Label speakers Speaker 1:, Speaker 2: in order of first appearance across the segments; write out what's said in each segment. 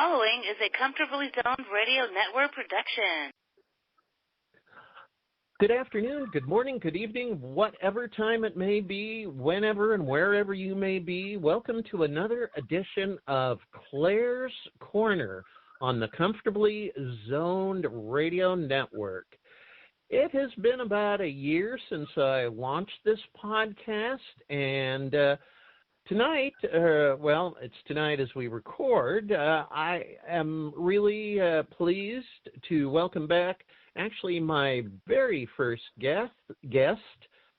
Speaker 1: following is a Comfortably Zoned Radio Network production.
Speaker 2: Good afternoon, good morning, good evening, whatever time it may be, whenever and wherever you may be. Welcome to another edition of Claire's Corner on the Comfortably Zoned Radio Network. It has been about a year since I launched this podcast, and tonight, it's tonight as we record, I am really pleased to welcome back actually my very first guest,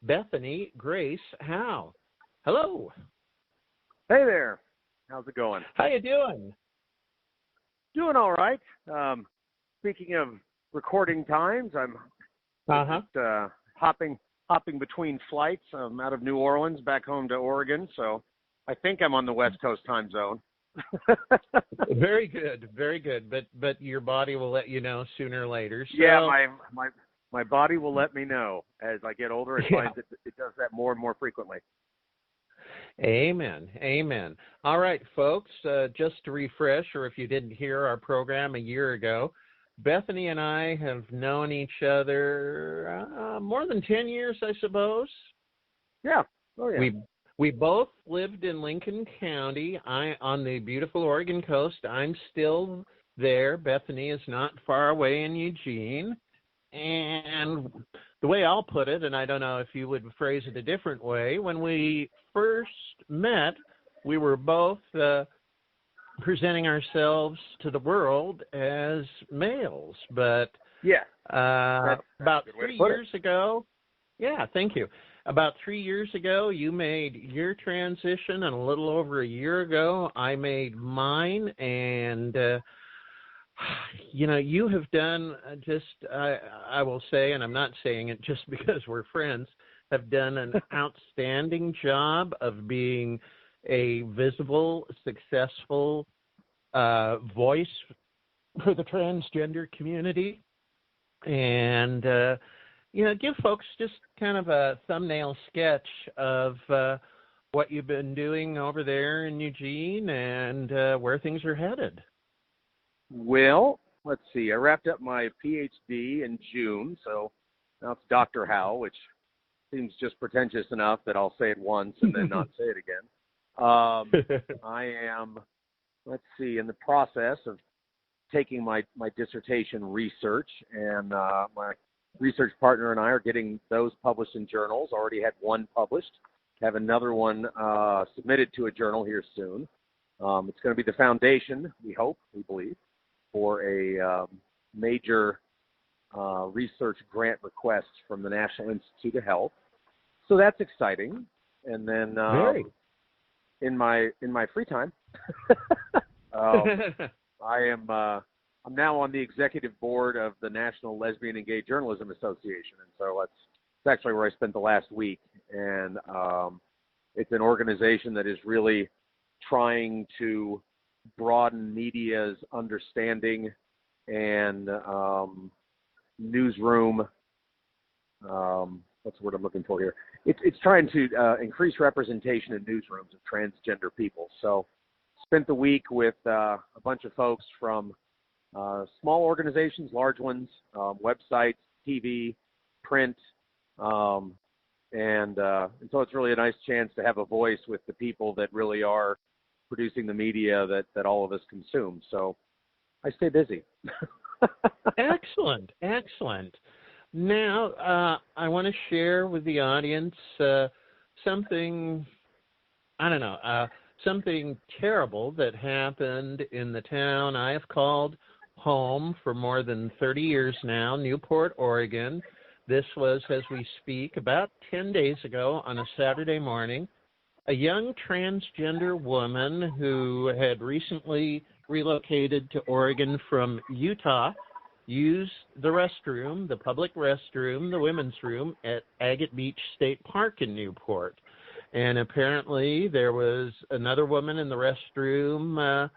Speaker 2: Bethany Grace Howe. Hello.
Speaker 3: Hey there. How's it going?
Speaker 2: How you doing?
Speaker 3: Doing all right. Speaking of recording times, I'm just hopping between flights. I'm out of New Orleans back home to Oregon, so I think I'm on the West Coast time zone.
Speaker 2: Very good, very good. But your body will let you know sooner or later. So...
Speaker 3: Yeah, my body will let me know as I get older. It finds it does that more and more frequently.
Speaker 2: Amen. Amen. All right, folks, just to refresh, or if you didn't hear our program a year ago, Bethany and I have known each other more than 10 years, I suppose.
Speaker 3: Yeah. Oh, yeah.
Speaker 2: We both lived in Lincoln County, on the beautiful Oregon coast. I'm still there. Bethany is not far away in Eugene. And the way I'll put it, and I don't know if you would phrase it a different way, when we first met, we were both presenting ourselves to the world as males. But about 3 years ago, thank you. About 3 years ago, you made your transition, and a little over a year ago, I made mine. And, you have done I will say, and I'm not saying it just because we're friends, have done an outstanding job of being a visible, successful voice for the transgender community. And, give folks just kind of a thumbnail sketch of what you've been doing over there in Eugene and where things are headed.
Speaker 3: Well, let's see. I wrapped up my PhD in June, so now it's Dr. Howe, which seems just pretentious enough that I'll say it once and then not say it again. I am, in the process of taking my dissertation research, and my research partner and I are getting those published in journals. Already had one published. Have another one submitted to a journal here soon. It's going to be the foundation, we believe, for a major research grant request from the National Institute of Health. So that's exciting. And then in my free time, I'm now on the executive board of the National Lesbian and Gay Journalism Association, and so it's actually where I spent the last week. And it's an organization that is really trying to broaden media's understanding and newsroom. What's the word I'm looking for here? It's trying to increase representation in newsrooms of transgender people. So spent the week with a bunch of folks from small organizations, large ones, websites, TV, print, and so it's really a nice chance to have a voice with the people that really are producing the media that all of us consume. So I stay busy.
Speaker 2: Excellent. Now, I want to share with the audience something, something terrible that happened in the town I have called home for more than 30 years now, Newport, Oregon. This was, as we speak, about 10 days ago on a Saturday morning. A young transgender woman who had recently relocated to Oregon from Utah used the restroom, the public restroom, the women's room at Agate Beach State Park in Newport. And apparently there was another woman in the restroom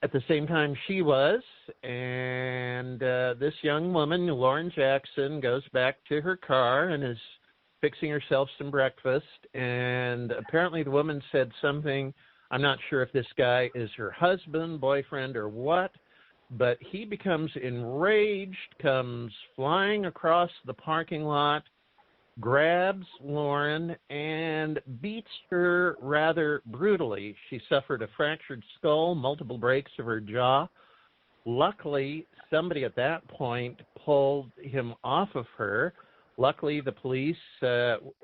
Speaker 2: at the same time she was, and this young woman, Lauren Jackson, goes back to her car and is fixing herself some breakfast, and apparently the woman said something I'm not sure if this guy is her husband, boyfriend, or what, but he becomes enraged, comes flying across the parking lot, grabs Lauren, and beats her rather brutally. She suffered a fractured skull, multiple breaks of her jaw. Luckily, somebody at that point pulled him off of her. Luckily, the police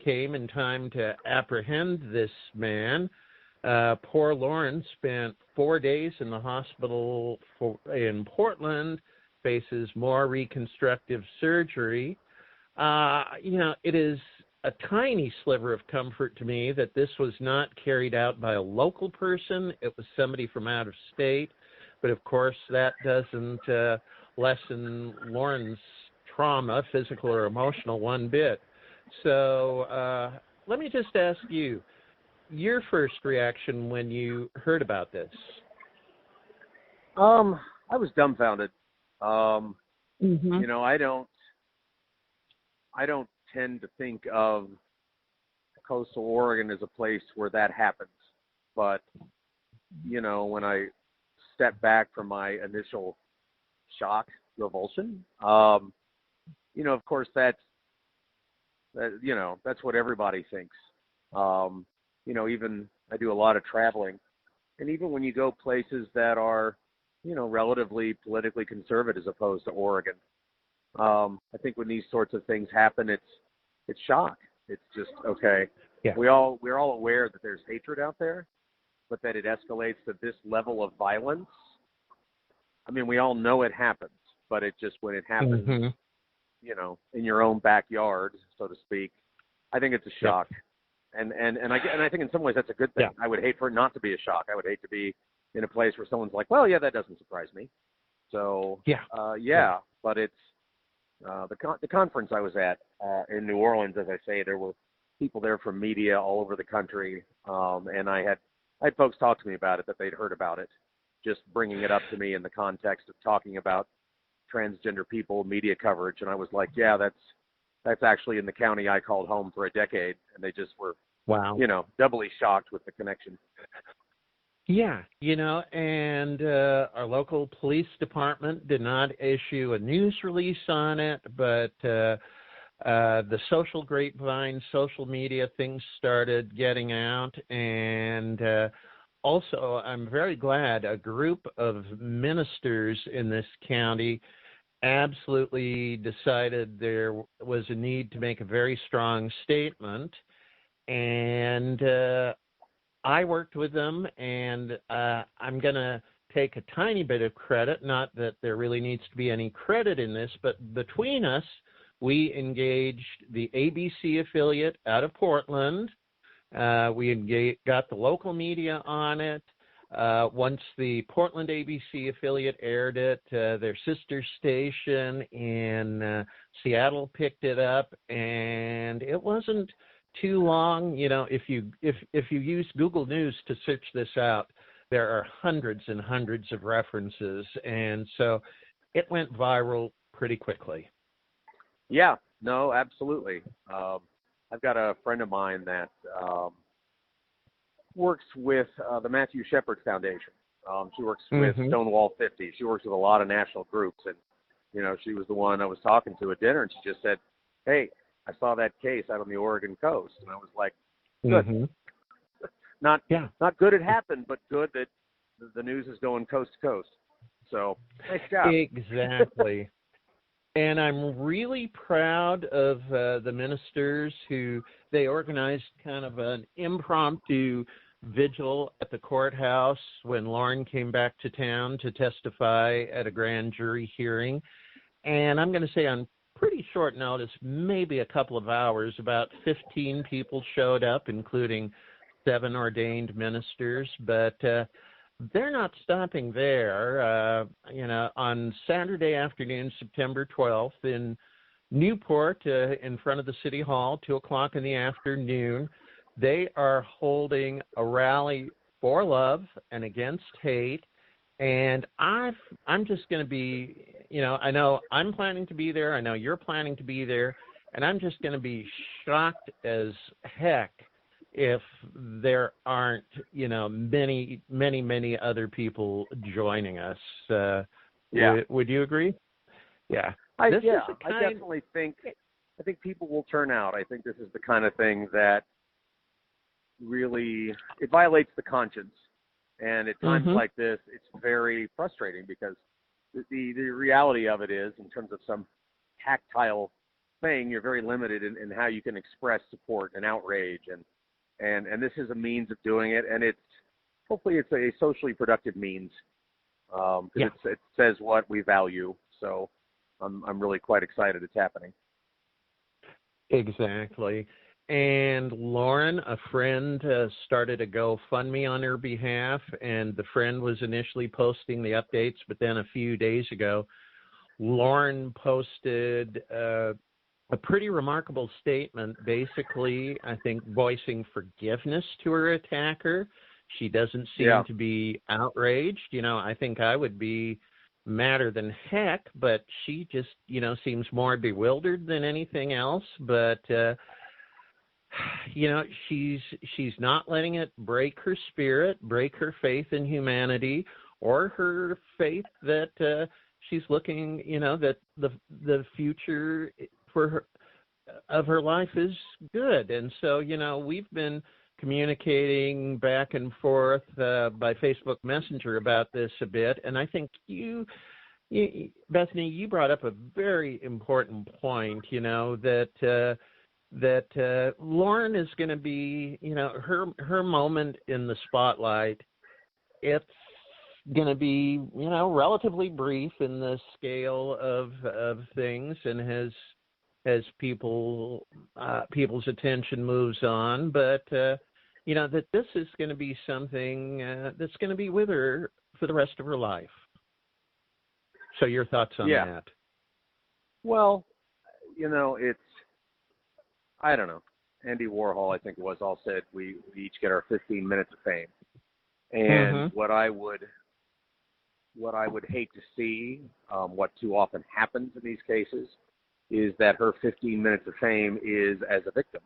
Speaker 2: came in time to apprehend this man. Poor Lauren spent 4 days in the hospital in Portland, faces more reconstructive surgery. It is a tiny sliver of comfort to me that this was not carried out by a local person. It was somebody from out of state. But, of course, that doesn't lessen Lauren's trauma, physical or emotional, one bit. So let me just ask you, your first reaction when you heard about this?
Speaker 3: I was dumbfounded. You know, I don't tend to think of coastal Oregon as a place where that happens. But, you know, when I step back from my initial shock, revulsion, you know, of course, that's what everybody thinks. You know, even I do a lot of traveling, and even when you go places that are, you know, relatively politically conservative as opposed to Oregon, I think when these sorts of things happen, it's shock. It's just, okay,
Speaker 2: yeah.
Speaker 3: we're all aware that there's hatred out there, but that it escalates to this level of violence. I mean, we all know it happens, but it just, when it happens, you know, in your own backyard, so to speak, I think it's a shock. Yeah. And I think in some ways that's a good thing. Yeah. I would hate for it not to be a shock. I would hate to be in a place where someone's like, well, yeah, that doesn't surprise me. So, but it's the conference I was at in New Orleans, as I say, there were people there from media all over the country, and I had folks talk to me about it, that they'd heard about it, just bringing it up to me in the context of talking about transgender people, media coverage, and I was like, yeah, that's actually in the county I called home for a decade, and they just were,
Speaker 2: wow,
Speaker 3: you know, doubly shocked with the connection.
Speaker 2: Yeah, you know, and our local police department did not issue a news release on it, but the social grapevine, social media, things started getting out, and also I'm very glad a group of ministers in this county absolutely decided there was a need to make a very strong statement, and I worked with them, and I'm going to take a tiny bit of credit, not that there really needs to be any credit in this, but between us, we engaged the ABC affiliate out of Portland. We got the local media on it. Once the Portland ABC affiliate aired it, their sister station in Seattle picked it up, and it wasn't too long. You know, if you use Google News to search this out, there are hundreds and hundreds of references, and so it went viral pretty quickly.
Speaker 3: Yeah, no, absolutely. I've got a friend of mine that works with the Matthew Shepard Foundation. She works with Stonewall 50. She works with a lot of national groups, and you know, she was the one I was talking to at dinner, and she just said, "Hey, I saw that case out on the Oregon coast," and I was like, "Good." Not good it happened, but good that the news is going coast to coast. So, nice job.
Speaker 2: Exactly. And I'm really proud of the ministers who, they organized kind of an impromptu vigil at the courthouse when Lauren came back to town to testify at a grand jury hearing. And I'm going to say on pretty short notice, maybe a couple of hours, about 15 people showed up, including 7 ordained ministers. But they're not stopping there. You know, on Saturday afternoon, September 12th, in Newport, in front of the City Hall, 2 o'clock in the afternoon, they are holding a rally for love and against hate. And I'm just going to be, you know, I know I'm planning to be there. I know you're planning to be there. And I'm just going to be shocked as heck if there aren't, many, many, many other people joining us. Would you agree? Yeah.
Speaker 3: I definitely think people will turn out. I think this is the kind of thing that really, it violates the conscience. And at times like this, it's very frustrating because the reality of it is, in terms of some tactile thing, you're very limited in how you can express support and outrage. And this is a means of doing it. And hopefully it's a socially productive means. Because it says what we value. So I'm really quite excited it's happening.
Speaker 2: Exactly. And Lauren, a friend, started a GoFundMe on her behalf, and the friend was initially posting the updates, but then a few days ago, Lauren posted a pretty remarkable statement, basically, I think, voicing forgiveness to her attacker. She doesn't seem to be outraged. I think I would be madder than heck, but she just, seems more bewildered than anything else. But, she's not letting it break her spirit, break her faith in humanity, or her faith that she's looking, that the future for her, of her life is good. And so, we've been communicating back and forth by Facebook Messenger about this a bit, and I think you, Bethany, you brought up a very important point. That Lauren is going to be, her moment in the spotlight. It's going to be, relatively brief in the scale of things, and as people's attention moves on, but that this is going to be something that's going to be with her for the rest of her life. So your thoughts on that?
Speaker 3: Well, I don't know. Andy Warhol, I think it was, all said we each get our 15 minutes of fame. And what I would hate to see, what too often happens in these cases, is that her 15 minutes of fame is as a victim.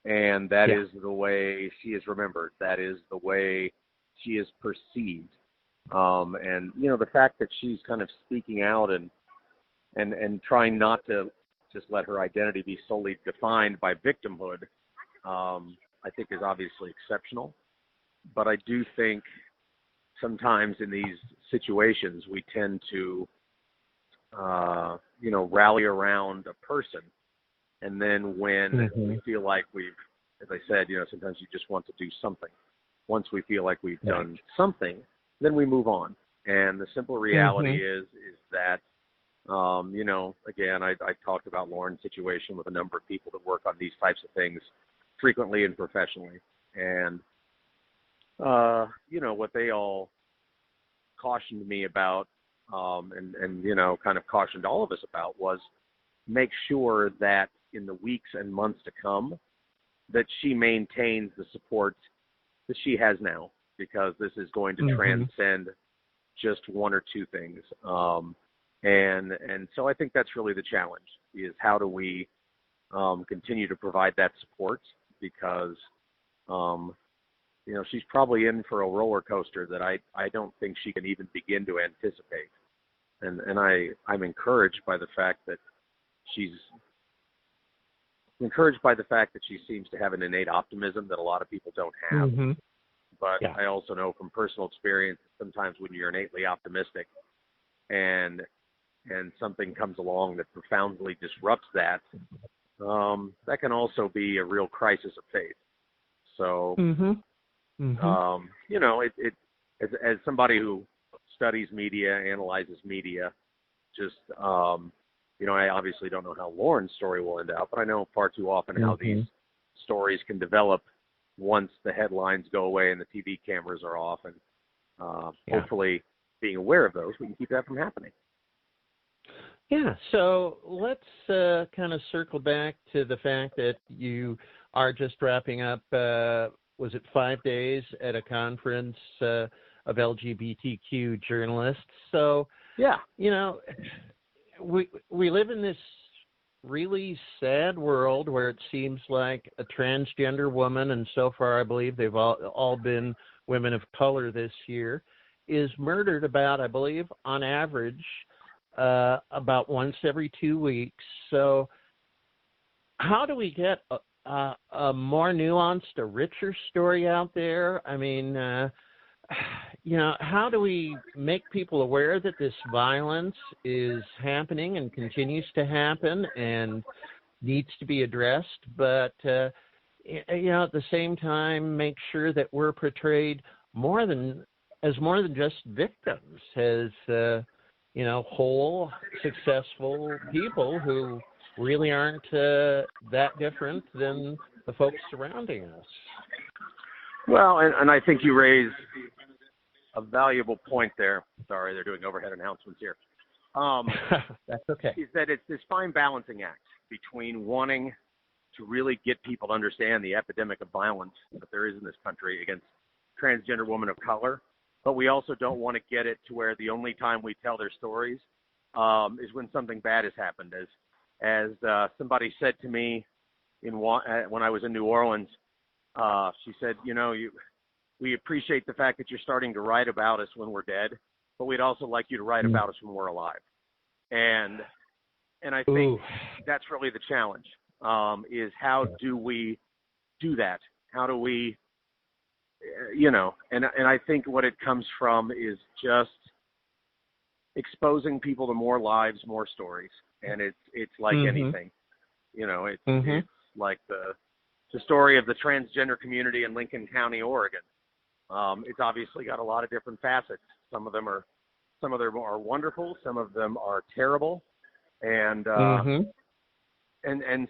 Speaker 3: And that is the way she is remembered. That is the way she is perceived. And, the fact that she's kind of speaking out and trying not to just let her identity be solely defined by victimhood, I think is obviously exceptional. But I do think sometimes in these situations we tend to, rally around a person. And then when we feel like we've, as I said, sometimes you just want to do something. Once we feel like we've done something, then we move on. And the simple reality is that, again, I talked about Lauren's situation with a number of people that work on these types of things frequently and professionally. And, what they all cautioned me about, and kind of cautioned all of us about, was make sure that in the weeks and months to come that she maintains the support that she has now, because this is going to transcend just one or two things. And so I think that's really the challenge, is how do we continue to provide that support, because she's probably in for a roller coaster that I don't think she can even begin to anticipate. And I'm encouraged by the fact that she seems to have an innate optimism that a lot of people don't have. But I also know from personal experience, sometimes when you're innately optimistic and something comes along that profoundly disrupts that, that can also be a real crisis of faith. So, as somebody who studies media, analyzes media, just, I obviously don't know how Lauren's story will end up, but I know far too often how these stories can develop once the headlines go away and the TV cameras are off. And hopefully, being aware of those, we can keep that from happening.
Speaker 2: Yeah, so let's kind of circle back to the fact that you are just wrapping up, was it 5 days at a conference of LGBTQ journalists? So, we live in this really sad world where it seems like a transgender woman, and so far I believe they've all been women of color this year, is murdered about, I believe, on average, about once every 2 weeks. So how do we get a more nuanced, a richer story out there? I mean, how do we make people aware that this violence is happening and continues to happen and needs to be addressed, but, at the same time, make sure that we're portrayed more than just victims, as, whole, successful people who really aren't that different than the folks surrounding us.
Speaker 3: Well, and I think you raise a valuable point there. Sorry, they're doing overhead announcements here.
Speaker 2: That's okay.
Speaker 3: Is that it's this fine balancing act between wanting to really get people to understand the epidemic of violence that there is in this country against transgender women of color, but we also don't want to get it to where the only time we tell their stories is when something bad has happened. As somebody said to me when I was in New Orleans, she said, we appreciate the fact that you're starting to write about us when we're dead, but we'd also like you to write about us when we're alive. And I think that's really the challenge, is how do we do that? How do we, and I think what it comes from is just exposing people to more lives, more stories. And it's like anything, it's like the story of the transgender community in Lincoln County, Oregon. It's obviously got a lot of different facets. Some of them are wonderful. Some of them are terrible. And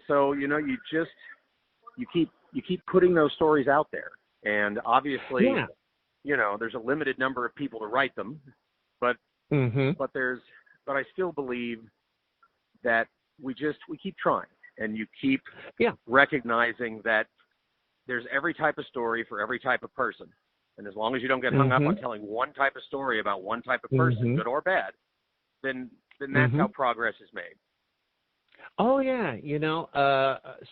Speaker 3: so, you keep putting those stories out there. And obviously, there's a limited number of people to write them, but I still believe that we keep trying, and you keep recognizing that there's every type of story for every type of person. And as long as you don't get hung up on telling one type of story about one type of person, good or bad, then that's how progress is made.
Speaker 2: Oh, yeah.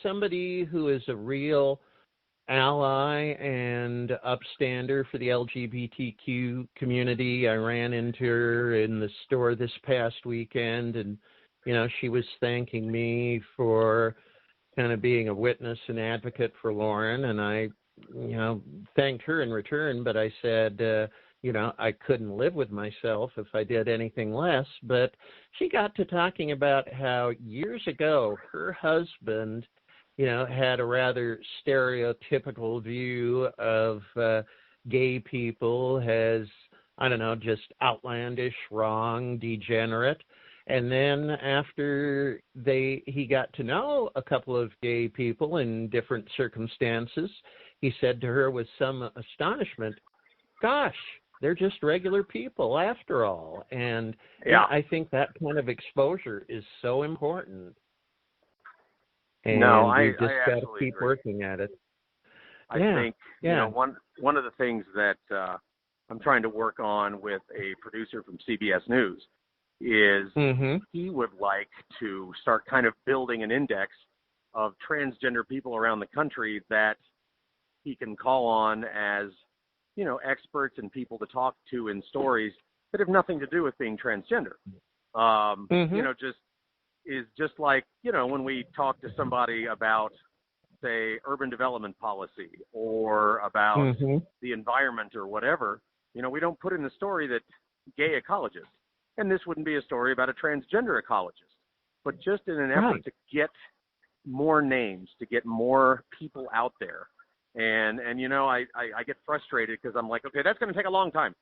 Speaker 2: Somebody who is a real ally and upstander for the LGBTQ community, I ran into her in the store this past weekend, and, she was thanking me for kind of being a witness and advocate for Lauren, and I thanked her in return, but I said, I couldn't live with myself if I did anything less. But she got to talking about how years ago her husband, had a rather stereotypical view of gay people as, just outlandish, wrong, degenerate. And then after he got to know a couple of gay people in different circumstances, he said to her with some astonishment, gosh, they're just regular people after all. And I think that kind of exposure is so important. And you just got to keep working at it.
Speaker 3: I think, one of the things that I'm trying to work on with a producer from CBS News is he would like to start kind of building an index of transgender people around the country that he can call on as, experts and people to talk to in stories that have nothing to do with being transgender. Just like, when we talk to somebody about, say, urban development policy or about the environment or whatever, we don't put in the story that gay ecologists. And this wouldn't be a story about a transgender ecologist, but just in an effort to get more names, to get more people out there. And I get frustrated because I'm like, okay, that's going to take a long time.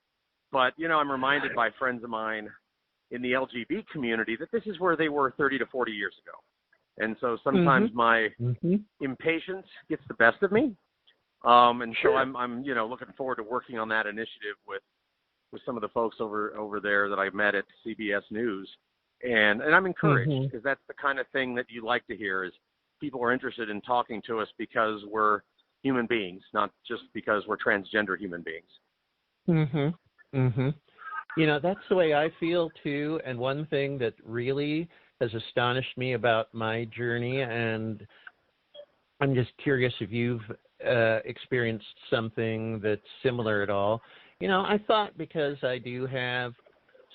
Speaker 3: But, I'm reminded by friends of mine in the LGBT community that this is where they were 30 to 40 years ago. And so sometimes my impatience gets the best of me. So I'm looking forward to working on that initiative with some of the folks over there that I met at CBS News. And I'm encouraged because that's the kind of thing that you like to hear is people are interested in talking to us because we're human beings, not just because we're transgender human beings.
Speaker 2: That's the way I feel too. And one thing that really has astonished me about my journey, and I'm just curious if you've experienced something that's similar at all. I thought because I do have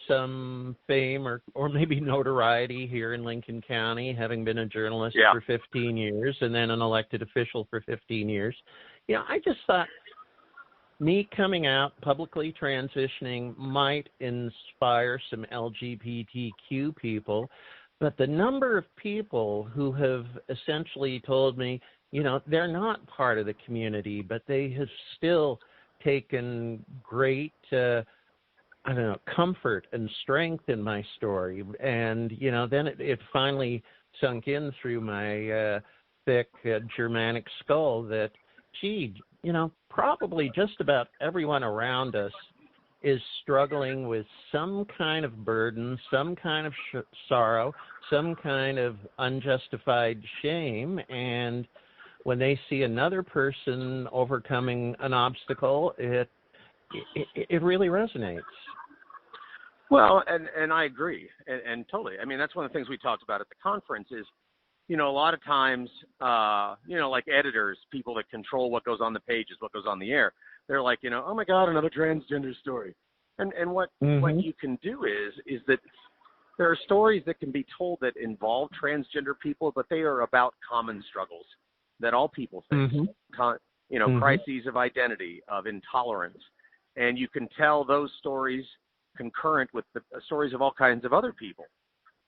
Speaker 2: some fame or maybe notoriety here in Lincoln County, having been a journalist for 15 years and then an elected official for 15 years, I just thought me coming out, publicly transitioning, might inspire some LGBTQ people. But the number of people who have essentially told me, they're not part of the community, but they have still taken great, comfort and strength in my story. And, then it finally sunk in through my thick Germanic skull that, probably just about everyone around us is struggling with some kind of burden, some kind of sorrow, some kind of unjustified shame. And when they see another person overcoming an obstacle, it really resonates.
Speaker 3: Well, and I agree, and totally. I mean, that's one of the things we talked about at the conference is, a lot of times, like editors, people that control what goes on the pages, what goes on the air, they're like, oh my God, another transgender story. And what you can do is that there are stories that can be told that involve transgender people, but they are about common struggles that all people face, crises of identity, of intolerance. And you can tell those stories concurrent with the stories of all kinds of other people.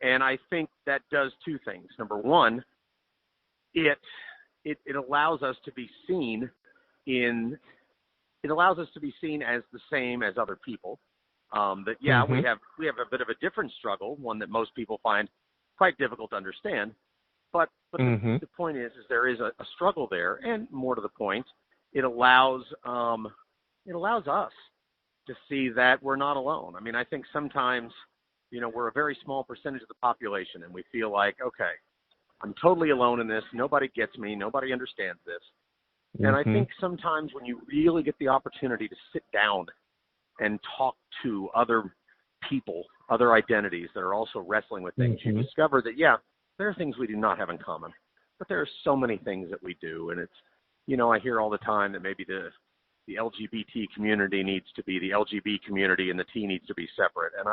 Speaker 3: And I think that does two things. Number one, it allows us to be seen as the same as other people. We have a bit of a different struggle, one that most people find quite difficult to understand. But the point is there is a struggle there, and more to the point, it allows us to see that we're not alone. I mean, I think sometimes, we're a very small percentage of the population, and we feel like, okay, I'm totally alone in this. Nobody gets me. Nobody understands this. And I think sometimes when you really get the opportunity to sit down and talk to other people, other identities that are also wrestling with things, you discover that, there are things we do not have in common, but there are so many things that we do. And it's, I hear all the time that maybe the LGBT community needs to be the LGBT community and the T needs to be separate. And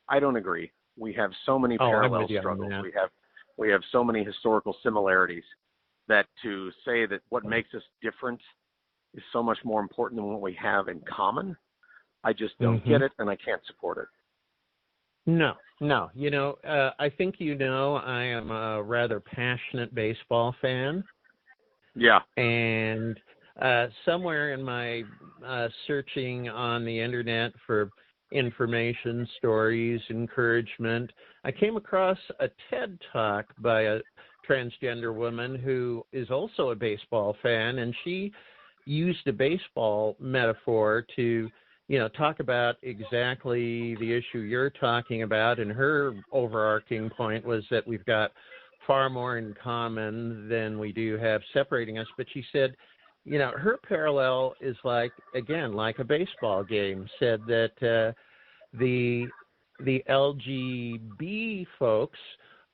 Speaker 3: I don't agree. We have so many parallel struggles. We have so many historical similarities that to say that what makes us different is so much more important than what we have in common, I just don't get it, and I can't support it.
Speaker 2: No. I think I am a rather passionate baseball fan.
Speaker 3: Yeah.
Speaker 2: And somewhere in my searching on the internet for information, stories, encouragement, I came across a TED Talk by a transgender woman who is also a baseball fan, and she used a baseball metaphor to talk about exactly the issue you're talking about, and her overarching point was that we've got far more in common than we do have separating us. But she said, her parallel is like a baseball game, said that the LGB folks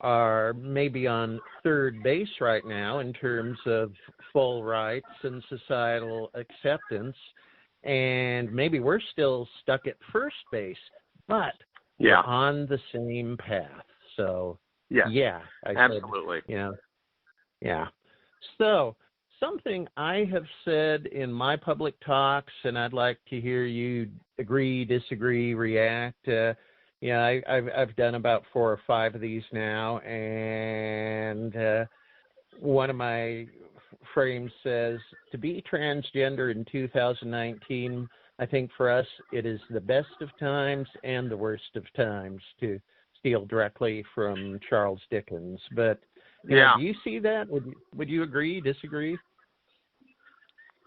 Speaker 2: are maybe on third base right now in terms of full rights and societal acceptance, and maybe we're still stuck at first base, but we're on the same path. So,
Speaker 3: absolutely.
Speaker 2: So, something I have said in my public talks, and I'd like to hear you agree, disagree, react. I've done about 4 or 5 of these now, and one of my frames says, to be transgender in 2019, I think for us it is the best of times and the worst of times, to steal directly from Charles Dickens. But do you see that? Would you agree, disagree?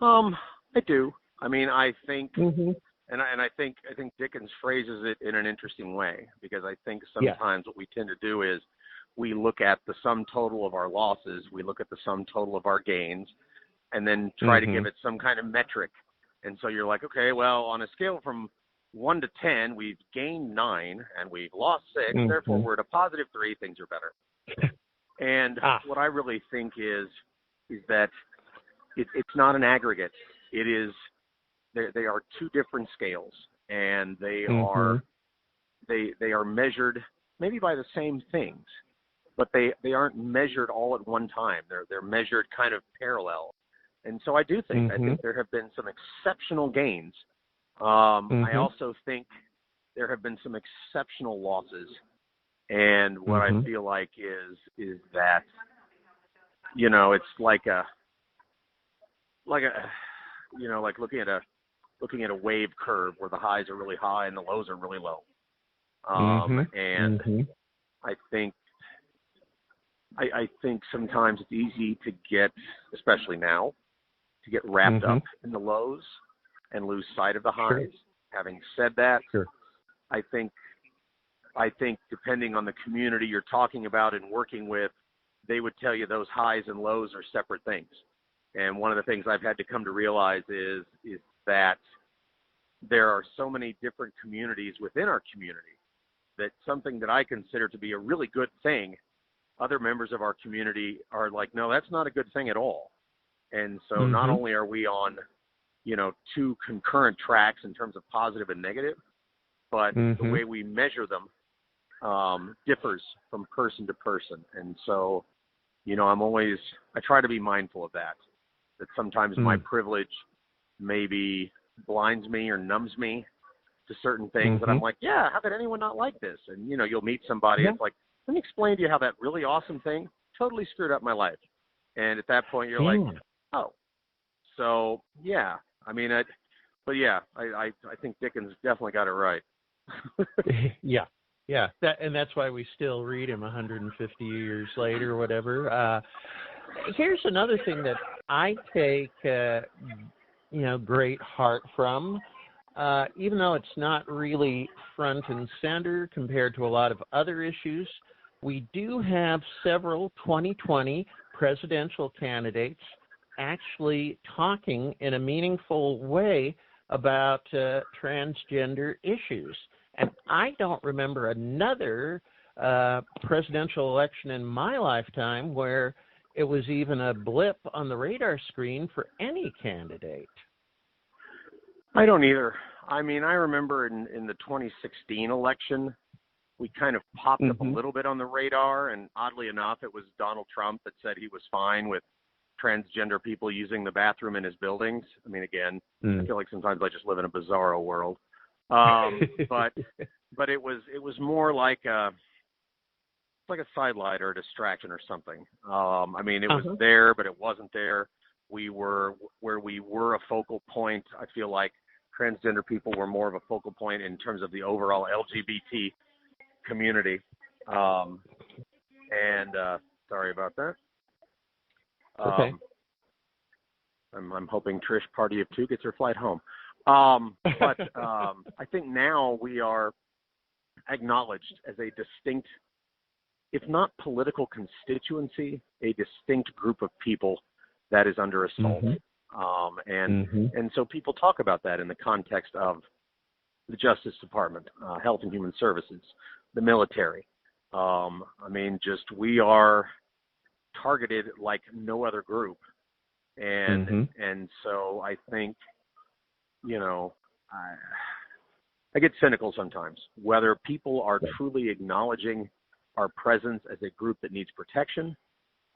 Speaker 3: I do. I mean, I think, and I think Dickens phrases it in an interesting way, because I think sometimes what we tend to do is we look at the sum total of our losses, we look at the sum total of our gains, and then try to give it some kind of metric. And so you're like, okay, well, on a scale from, 1 to 10, we've gained 9 and we've lost 6. Therefore, we're at a positive 3. Things are better. And what I really think is that it's not an aggregate. It is they are two different scales, and they are measured maybe by the same things, but they aren't measured all at one time. They're measured kind of parallel. And so I do think I think there have been some exceptional gains. I also think there have been some exceptional losses. And what I feel like is that, you know, it's like looking at a wave curve where the highs are really high and the lows are really low. I think sometimes it's easy to get, especially now, to get wrapped up in the lows and lose sight of the highs. Sure. Having said that, I think depending on the community you're talking about and working with, they would tell you those highs and lows are separate things. And one of the things I've had to come to realize is that there are so many different communities within our community that something that I consider to be a really good thing, other members of our community are like, no, that's not a good thing at all. And so not only are we on, you know, two concurrent tracks in terms of positive and negative, but the way we measure them differs from person to person. And so, you know, I try to be mindful of that sometimes my privilege maybe blinds me or numbs me to certain things that I'm like, yeah, how could anyone not like this? And, you know, you'll meet somebody, it's like, let me explain to you how that really awesome thing totally screwed up my life. And at that point, you're like, oh. So, yeah, I mean, I think Dickens definitely got it right.
Speaker 2: Yeah. That's why we still read him 150 years later or whatever. Here's another thing that I take, great heart from, even though it's not really front and center compared to a lot of other issues. We do have several 2020 presidential candidates actually talking in a meaningful way about transgender issues. And I don't remember another presidential election in my lifetime where it was even a blip on the radar screen for any candidate.
Speaker 3: I don't either. I mean, I remember in the 2016 election, we kind of popped up a little bit on the radar, and oddly enough, it was Donald Trump that said he was fine with transgender people using the bathroom in his buildings. I mean, again, I feel like sometimes I just live in a bizarro world. But it was more like a sidelight or a distraction or something. I mean, it was there, but it wasn't there. We were a focal point. I feel like transgender people were more of a focal point in terms of the overall LGBT community. Sorry about that.
Speaker 2: Okay.
Speaker 3: I'm hoping Trish, party of two, gets her flight home. But I think now we are acknowledged as a distinct, if not political constituency, a distinct group of people that is under assault. And so people talk about that in the context of the Justice Department, Health and Human Services, the military. I mean, we are targeted like no other group. And so I think, you know, I get cynical sometimes, whether people are truly acknowledging our presence as a group that needs protection,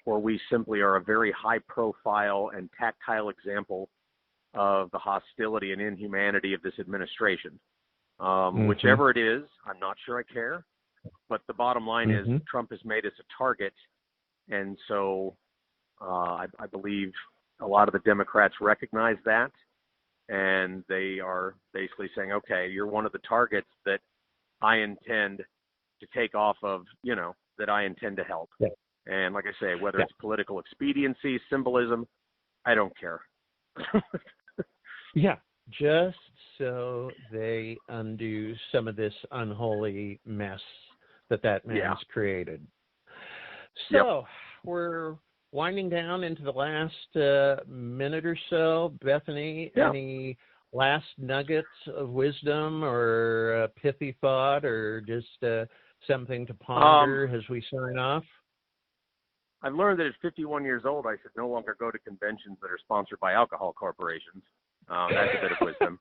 Speaker 3: or we simply are a very high profile and tactile example of the hostility and inhumanity of this administration. Whichever it is, I'm not sure I care, but the bottom line is Trump has made us a target. And so I believe a lot of the Democrats recognize that. And they are basically saying, okay, you're one of the targets that I intend to take off of, you know, that I intend to help. Yeah. And like I say, whether it's political expediency, symbolism, I don't care.
Speaker 2: Just so they undo some of this unholy mess that man's created. So we're winding down into the last minute or so. Bethany, any last nuggets of wisdom or a pithy thought or just something to ponder as we sign off?
Speaker 3: I've learned that at 51 years old, I should no longer go to conventions that are sponsored by alcohol corporations. That's a bit of wisdom.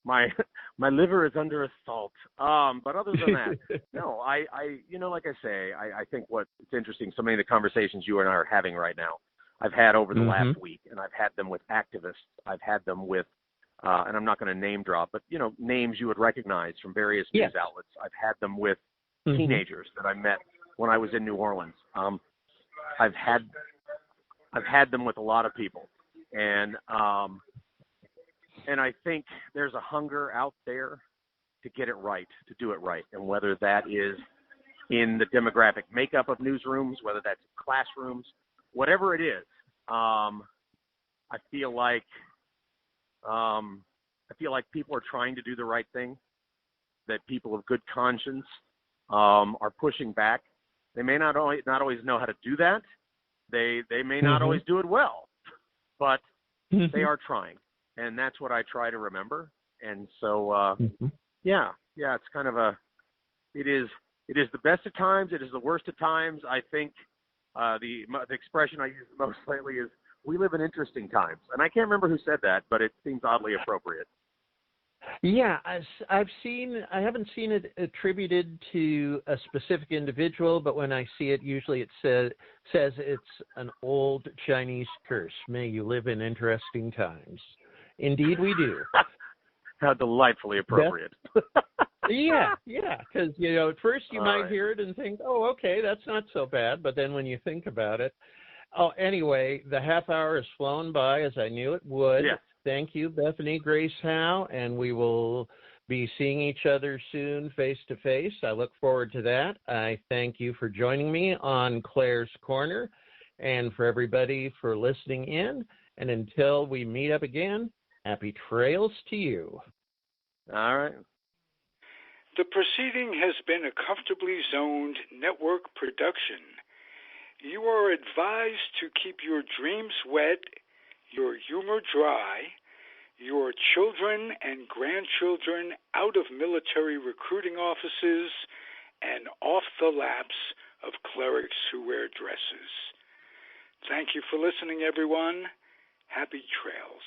Speaker 3: My liver is under assault. But other than that, no, I like I say, I think what's interesting, so many of the conversations you and I are having right now, I've had over the last week, and I've had them with activists. I've had them with, and I'm not going to name drop, but, names you would recognize from various news outlets. I've had them with teenagers that I met when I was in New Orleans. I've had them with a lot of people. And I think there's a hunger out there to get it right, to do it right. And whether that is in the demographic makeup of newsrooms, whether that's classrooms, whatever it is, I feel like people are trying to do the right thing, that people of good conscience are pushing back. They may not always know how to do that. They may not always do it well, but they are trying. And that's what I try to remember. And so, it's kind of it is the best of times. It is the worst of times. I think the expression I use most lately is, we live in interesting times. And I can't remember who said that, but it seems oddly appropriate.
Speaker 2: Yeah, I haven't seen it attributed to a specific individual, but when I see it, usually it says it's an old Chinese curse. May you live in interesting times. Indeed, we do.
Speaker 3: How delightfully appropriate.
Speaker 2: Yeah, because, at first you might hear it and think, oh, okay, that's not so bad, but then when you think about it, anyway, the half hour has flown by as I knew it would.
Speaker 3: Yes.
Speaker 2: Thank you, Bethany Grace Howe, and we will be seeing each other soon face to face. I look forward to that. I thank you for joining me on Claire's Corner, and for everybody for listening in. And until we meet up again, happy trails to you.
Speaker 3: All right.
Speaker 4: The proceeding has been a comfortably zoned network production. You are advised to keep your dreams wet, your humor dry, your children and grandchildren out of military recruiting offices and off the laps of clerics who wear dresses. Thank you for listening, everyone. Happy trails.